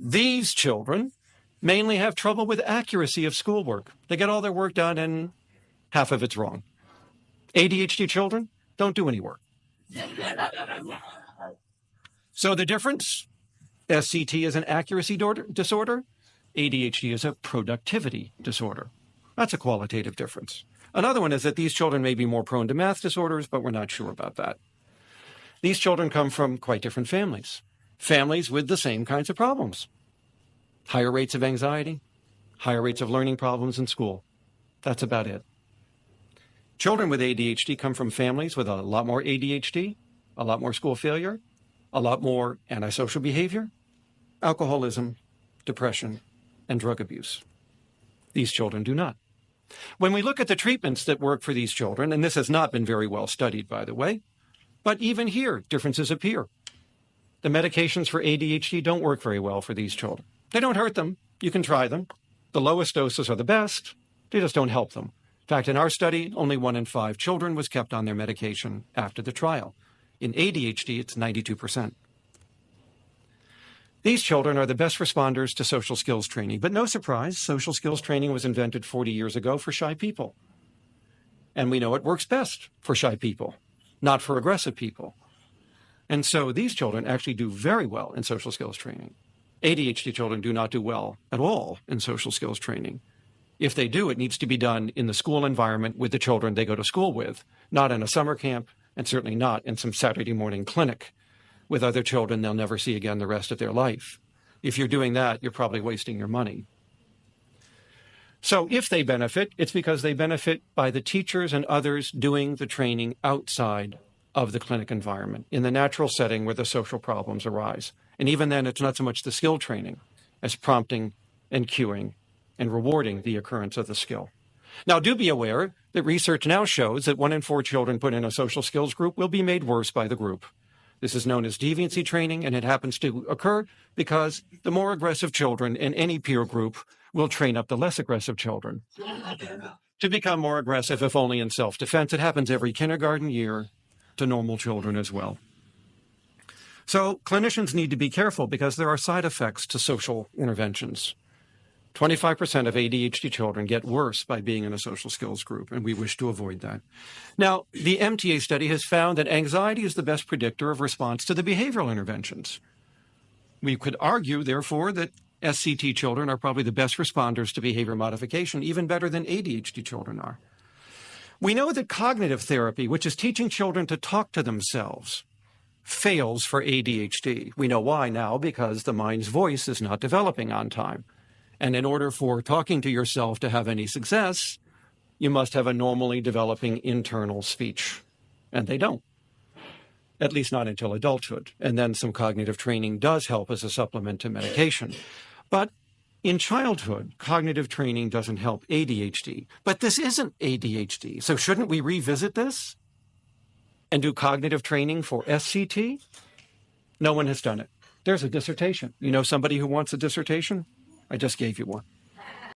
These children mainly have trouble with accuracy of schoolwork. They get all their work done and half of it's wrong. ADHD children don't do any work. So the difference, SCT is an accuracy disorder, ADHD is a productivity disorder. That's a qualitative difference. Another one is that these children may be more prone to math disorders, but we're not sure about that. These children come from quite different families, families with the same kinds of problems. Higher rates of anxiety, higher rates of learning problems in school. That's about it. Children with ADHD come from families with a lot more ADHD, a lot more school failure, a lot more antisocial behavior, alcoholism, depression, and drug abuse. These children do not. When we look at the treatments that work for these children, and this has not been very well studied, by the way, but even here, differences appear. The medications for ADHD don't work very well for these children. They don't hurt them. You can try them. The lowest doses are the best. They just don't help them. In fact, in our study, only 1 in 5 children was kept on their medication after the trial. In ADHD, it's 92%. These children are the best responders to social skills training. But no surprise, social skills training was invented 40 years ago for shy people. And we know it works best for shy people, not for aggressive people. And so these children actually do very well in social skills training. ADHD children do not do well at all in social skills training. If they do, it needs to be done in the school environment with the children they go to school with, not in a summer camp, and certainly not in some Saturday morning clinic with other children they'll never see again the rest of their life. If you're doing that, you're probably wasting your money. So if they benefit, it's because they benefit by the teachers and others doing the training outside of the clinic environment, in the natural setting where the social problems arise. And even then, it's not so much the skill training as prompting and cueing and rewarding the occurrence of the skill. Now, do be aware that research now shows that 1 in 4 children put in a social skills group will be made worse by the group. This is known as deviancy training, and it happens to occur because the more aggressive children in any peer group will train up the less aggressive children to become more aggressive, if only in self-defense. It happens every kindergarten year to normal children as well. So clinicians need to be careful because there are side effects to social interventions. 25% of ADHD children get worse by being in a social skills group, and we wish to avoid that. Now, the MTA study has found that anxiety is the best predictor of response to the behavioral interventions. We could argue, therefore, that SCT children are probably the best responders to behavior modification, even better than ADHD children are. We know that cognitive therapy, which is teaching children to talk to themselves, fails for ADHD. We know why now, because the mind's voice is not developing on time. And in order for talking to yourself to have any success, you must have a normally developing internal speech. And they don't, at least not until adulthood. And then some cognitive training does help as a supplement to medication. But in childhood, cognitive training doesn't help ADHD. But this isn't ADHD. So shouldn't we revisit this and do cognitive training for SCT? No one has done it. There's a dissertation. You know somebody who wants a dissertation? I just gave you one.